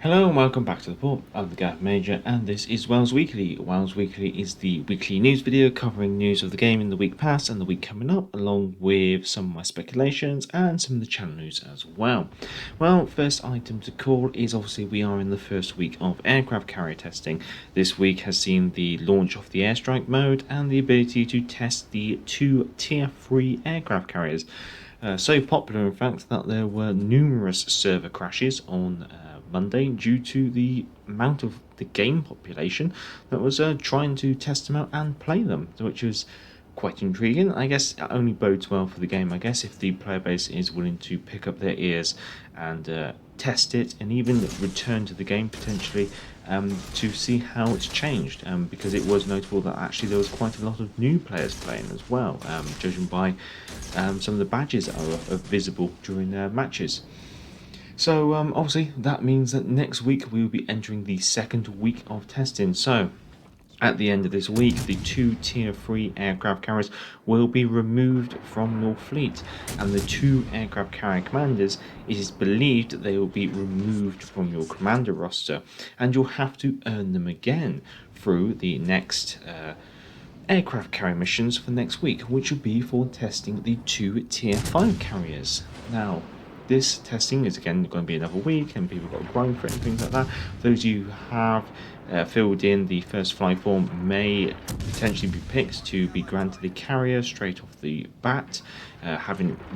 Hello and welcome back to the port. I'm the Gav Major and this is WoWs Weekly. WoWs Weekly is the weekly news video covering news of the game in the week past and the week coming up, along with some of my speculations and some of the channel news as well. Well, first item to call is obviously we are in the first week of aircraft carrier testing. This week has seen the launch of the airstrike mode and the ability to test the two tier 3 aircraft carriers. So popular in fact that there were numerous server crashes on Monday due to the amount of the game population that was trying to test them out and play them, which was quite intriguing. I guess it only bodes well for the game, I guess, if the player base is willing to pick up their ears and test it and even return to the game potentially to see how it's changed, because it was notable that actually there was quite a lot of new players playing as well, judging by some of the badges that are visible during their matches. So obviously that means that next week we will be entering the second week of testing. So at the end of this week, the two tier 3 aircraft carriers will be removed from your fleet, and the two aircraft carrier commanders, it is believed that they will be removed from your commander roster, and you'll have to earn them again through the next aircraft carrier missions for next week, which will be for testing the two tier 5 carriers. Now, this testing is again going to be another week, and people got to grind for it and things like that. Those of you who have filled in the first fly form may potentially be picked to be granted the carrier straight off the bat.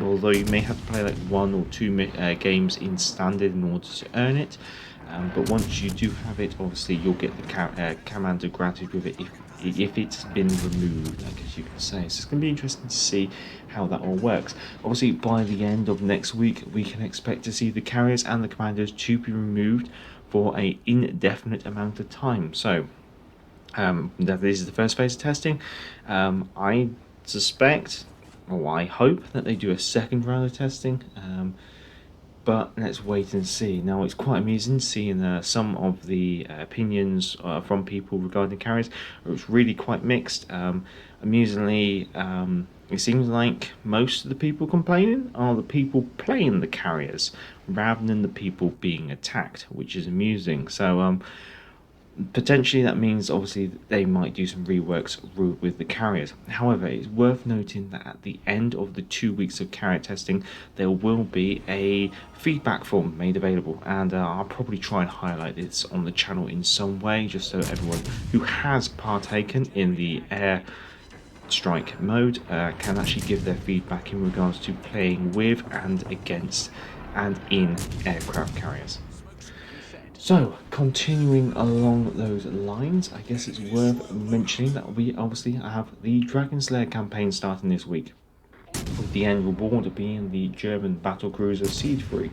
Although you may have to play like 1 or 2 games in standard in order to earn it. But once you do have it, obviously you'll get the commander granted with it if it's been removed, I guess you can say. So it's going to be interesting to see how that all works. Obviously, by the end of next week, we can expect to see the carriers and the commanders to be removed for an indefinite amount of time. So this is the first phase of testing. I suspect, or I hope, that they do a second round of testing. But let's wait and see. Now, it's quite amusing seeing some of the opinions from people regarding carriers. It's really quite mixed. Amusingly, it seems like most of the people complaining are the people playing the carriers rather than the people being attacked, which is amusing. So potentially that means obviously they might do some reworks with the carriers. However, it's worth noting that at the end of the 2 weeks of carrier testing there will be a feedback form made available, and I'll probably try and highlight this on the channel in some way, just so everyone who has partaken in the air strike mode can actually give their feedback in regards to playing with and against and in aircraft carriers. So, continuing along those lines, I guess it's worth mentioning that we obviously have the Dragon Slayer campaign starting this week, with the end reward being the German battlecruiser Siege Freak.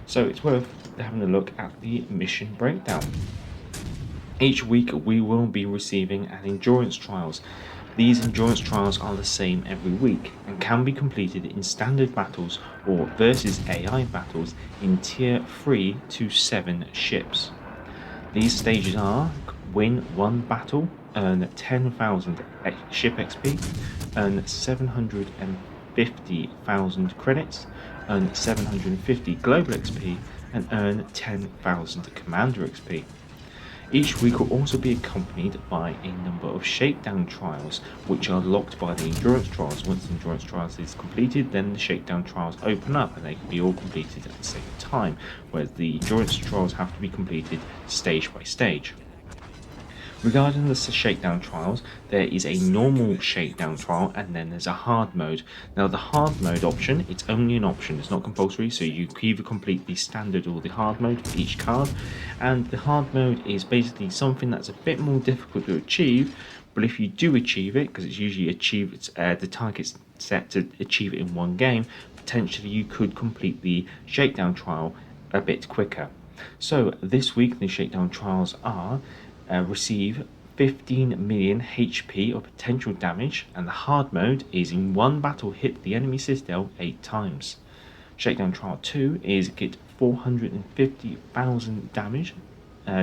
So it's worth having a look at the mission breakdown. Each week we will be receiving an endurance trials. These endurance trials are the same every week and can be completed in standard battles or versus AI battles in tier 3 to 7 ships. These stages are: win 1 battle, earn 10,000 ship XP, earn 750,000 credits, earn 750 global XP, and earn 10,000 commander XP. Each week will also be accompanied by a number of shakedown trials, which are locked by the endurance trials. Once the endurance trials is completed, then the shakedown trials open up and they can be all completed at the same time, whereas the endurance trials have to be completed stage by stage. Regarding the shakedown trials, there is a normal shakedown trial and then there's a hard mode. Now the hard mode option, it's only an option, it's not compulsory, so you can either complete the standard or the hard mode for each card. And the hard mode is basically something that's a bit more difficult to achieve, but if you do achieve it, because it's usually achieved, the target's set to achieve it in one game, potentially you could complete the shakedown trial a bit quicker. So this week the shakedown trials are receive 15 million HP of potential damage, and the hard mode is in one battle hit the enemy citadel 8 times. Shakedown Trial 2 is get 450,000 damage,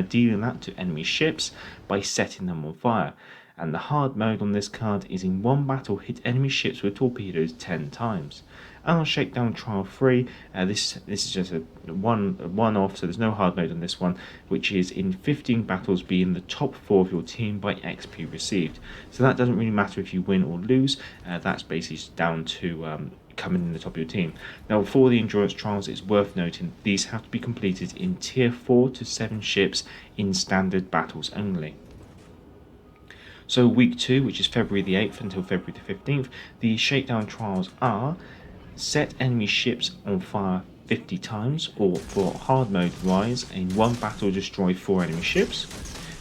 dealing that to enemy ships by setting them on fire. And the hard mode on this card is in one battle hit enemy ships with torpedoes 10 times. And on Shakedown Trial 3, this is just a one-off, so there's no hard mode on this one, which is in 15 battles be in the top 4 of your team by XP received. So that doesn't really matter if you win or lose, that's basically down to coming in the top of your team. Now for the endurance trials, it's worth noting these have to be completed in tier 4 to 7 ships in standard battles only. So week 2, which is February the 8th until February the 15th, the shakedown trials are set enemy ships on fire 50 times, or for hard mode rise, in one battle destroy 4 enemy ships.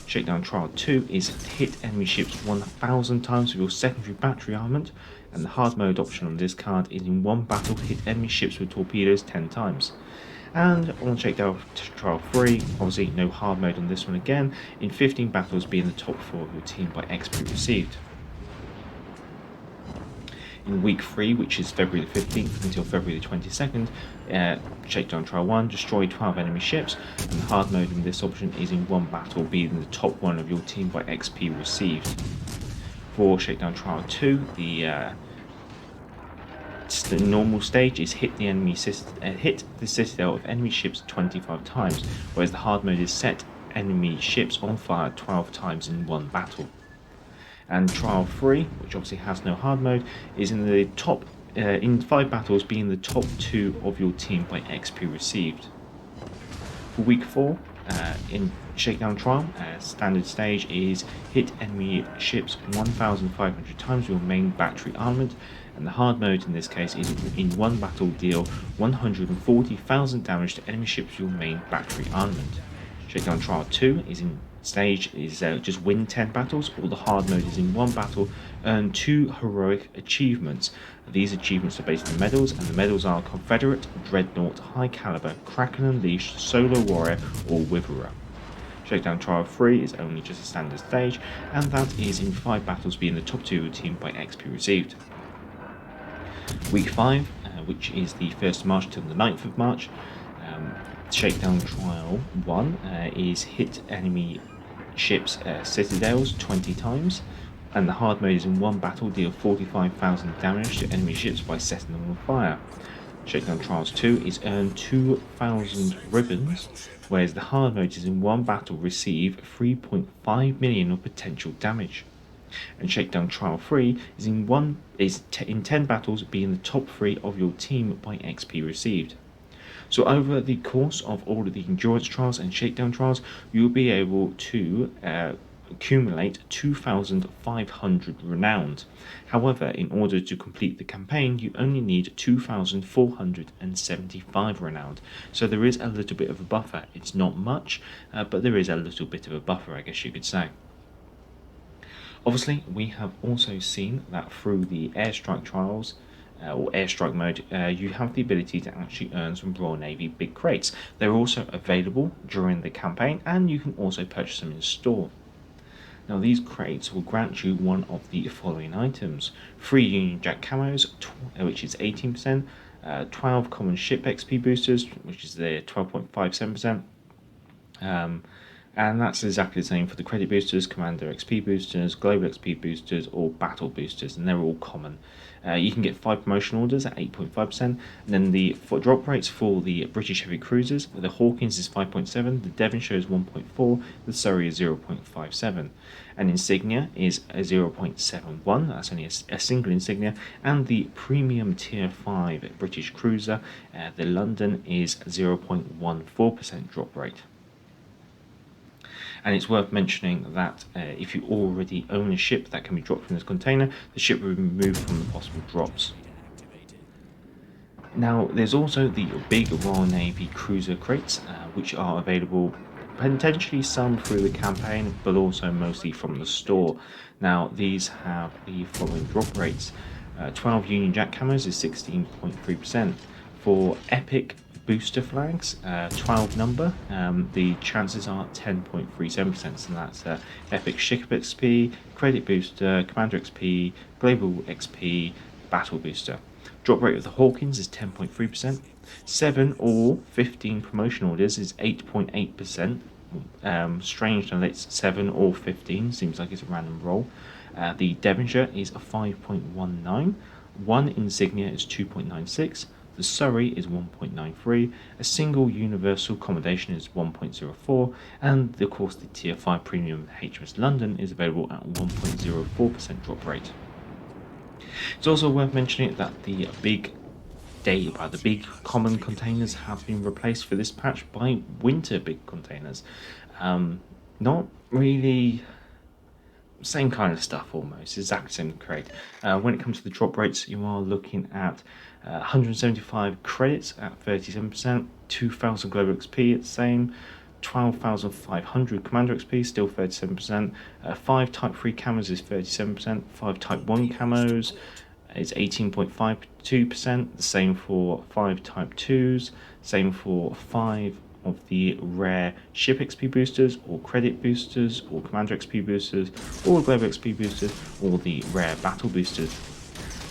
Shakedown Trial 2 is hit enemy ships 1000 times with your secondary battery armament, and the hard mode option on this card is in one battle hit enemy ships with torpedoes 10 times. And on Shakedown Trial 3, obviously no hard mode on this one again, in 15 battles be in the top 4 of your team by XP received. In week 3, which is February the 15th until February the 22nd, Shakedown Trial 1, destroy 12 enemy ships, and the hard mode in this option is in one battle, be in the top 1 of your team by XP received. For Shakedown Trial 2, the normal stage is hit the citadel of enemy ships 25 times, whereas the hard mode is set enemy ships on fire 12 times in one battle. And Trial 3, which obviously has no hard mode, is in the top in 5 battles being the top 2 of your team by XP received. For week 4, in Shakedown Trial, standard stage is hit enemy ships 1,500 times with your main battery armament, and the hard mode in this case is in one battle deal 140,000 damage to enemy ships with your main battery armament. Shakedown Trial 2 is in stage is just win 10 battles, or the hard mode is in one battle, earn 2 heroic achievements. These achievements are based on medals, and the medals are Confederate, Dreadnought, High Caliber, Kraken Unleashed, Solo Warrior, or Witherer. Shakedown Trial 3 is only just a standard stage, and that is in 5 battles being the top 2 of your team by XP received. Week 5, which is the 1st of March till the 9th of March, Shakedown Trial 1 is hit enemy ships citadels 20 times, and the hard mode is in one battle deal 45,000 damage to enemy ships by setting them on fire. Shakedown Trials 2 is earn 2,000 ribbons, whereas the hard mode is in one battle receive 3.5 million of potential damage. And Shakedown Trial 3 is in 10 battles being the top 3 of your team by XP received. So over the course of all of the endurance trials and shakedown trials, you'll be able to accumulate 2,500 renowned. However, in order to complete the campaign, you only need 2,475 renowned. So there is a little bit of a buffer. It's not much, but there is a little bit of a buffer, I guess you could say. Obviously, we have also seen that through the airstrike trials, or airstrike mode, you have the ability to actually earn some Royal Navy big crates. They're also available during the campaign, and you can also purchase them in store. Now these crates will grant you one of the following items: 3 Union Jack camos, which is 18%, 12 common ship XP boosters, which is the 12.57%, and that's exactly the same for the credit boosters, commander XP boosters, global XP boosters, or battle boosters, and they're all common. You can get 5 promotion orders at 8.5%, and then the drop rates for the British heavy cruisers, the Hawkins is 5.7, the Devonshire is 1.4, the Surrey is 0.57, and Insignia is a 0.71, that's only a single insignia, and the premium tier 5 British cruiser, the London, is 0.14% drop rate. And it's worth mentioning that if you already own a ship that can be dropped from this container, the ship will be removed from the possible drops. Now, there's also the big Royal Navy cruiser crates, which are available potentially some through the campaign, but also mostly from the store. Now, these have the following drop rates. 12 Union Jack camos is 16.3%. For epic booster flags, 12 number, the chances are 10.37%, so that's epic ship XP, credit booster, commander XP, global XP, battle booster. Drop rate of the Hawkins is 10.3%, 7 or 15 promotion orders is 8.8%, Strange and it's 7 or 15, seems like it's a random roll. The Devonshire is a 5.19, one Insignia is 2.96, the Surrey is 1.93, a single universal accommodation is 1.04, and of course the Tier 5 Premium HMS London is available at 1.04% drop rate. It's also worth mentioning that the big common containers have been replaced for this patch by winter big containers. Not really same kind of stuff, almost exact same crate. When it comes to the drop rates, you are looking at 175 credits at 37%, 2,000 global XP at the same, 12,500 commander XP, still 37%, 5 type 3 camos is 37%, 5 type 1 camos is 18.52%, the same for 5 type 2s, same for 5 of the rare ship XP boosters, or credit boosters, or commander XP boosters, or global XP boosters, or the rare battle boosters.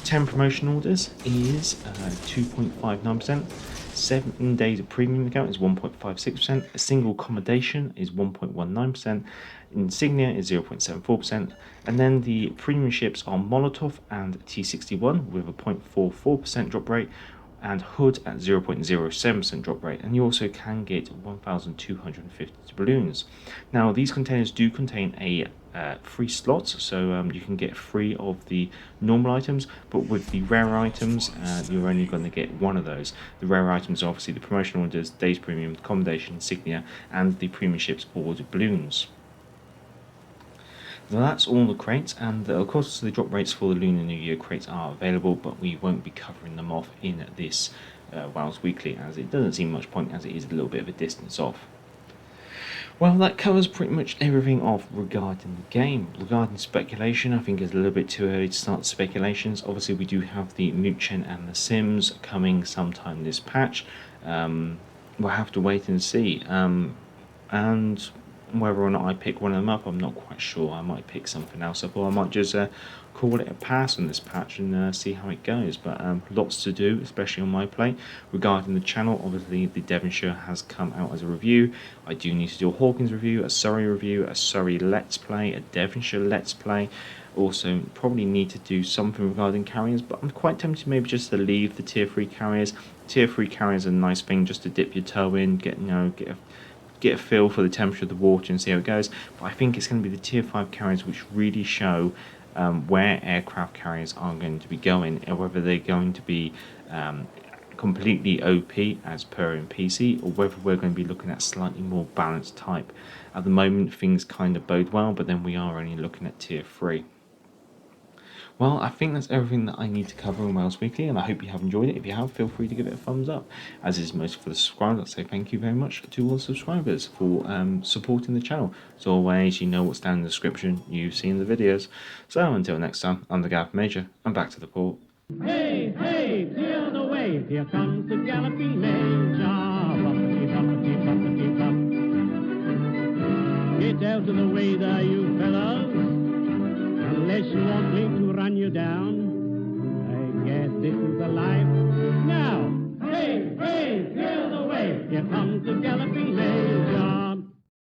10 promotion orders is 2.59%, 7 days of premium account is 1.56%, a single accommodation is 1.19%, Insignia is 0.74%, and then the premium ships are Molotov and T61 with a 0.44% drop rate, and Hood at 0.07% drop rate, and you also can get 1,250 balloons. Now these containers do contain a free slots, so you can get 3 of the normal items, but with the rare items you're only going to get 1 of those. The rare items are obviously the promotional orders, days premium, accommodation, insignia, and the premium ships or the balloons. Now that's all the crates, and of course the drop rates for the Lunar New Year crates are available, but we won't be covering them off in this WoWs Weekly, as it doesn't seem much point, as it is a little bit of a distance off. Well, that covers pretty much everything off regarding the game. Regarding speculation, I think it's a little bit too early to start speculations. Obviously we do have the Nuchen and the Sims coming sometime this patch. We'll have to wait and see. And whether or not I pick one of them up, I'm not quite sure. I might pick something else up, or I might just call it a pass on this patch and see how it goes. But lots to do, especially on my plate. Regarding the channel, obviously the Devonshire has come out as a review. I do need to do a Hawkins review, a Surrey Let's Play, a Devonshire Let's Play. Also probably need to do something regarding carriers, but I'm quite tempted maybe just to leave the tier 3 carriers. Tier 3 carriers are a nice thing just to dip your toe in, get a feel for the temperature of the water and see how it goes. But I think it's going to be the tier 5 carriers which really show where aircraft carriers are going to be going, and whether they're going to be completely OP as per in PC, or whether we're going to be looking at slightly more balanced type. At the moment things kind of bode well, but then we are only looking at tier 3. Well, I think that's everything that I need to cover in WoWs Weekly, and I hope you have enjoyed it. If you have, feel free to give it a thumbs up. As is most for the subscribers, I'd say thank you very much to all the subscribers for supporting the channel. As always, you know what's down in the description, you've seen the videos. So until next time, I'm the Gaff Major, and back to the port. Hey, hey, clear the way, here comes the galloping Major. Bumpity, bumpity, bumpity, bump. Get out of the way there, you fellows, unless you want me to run you down. I guess this is the life. Now, hey, hey, clear the way, here comes the galloping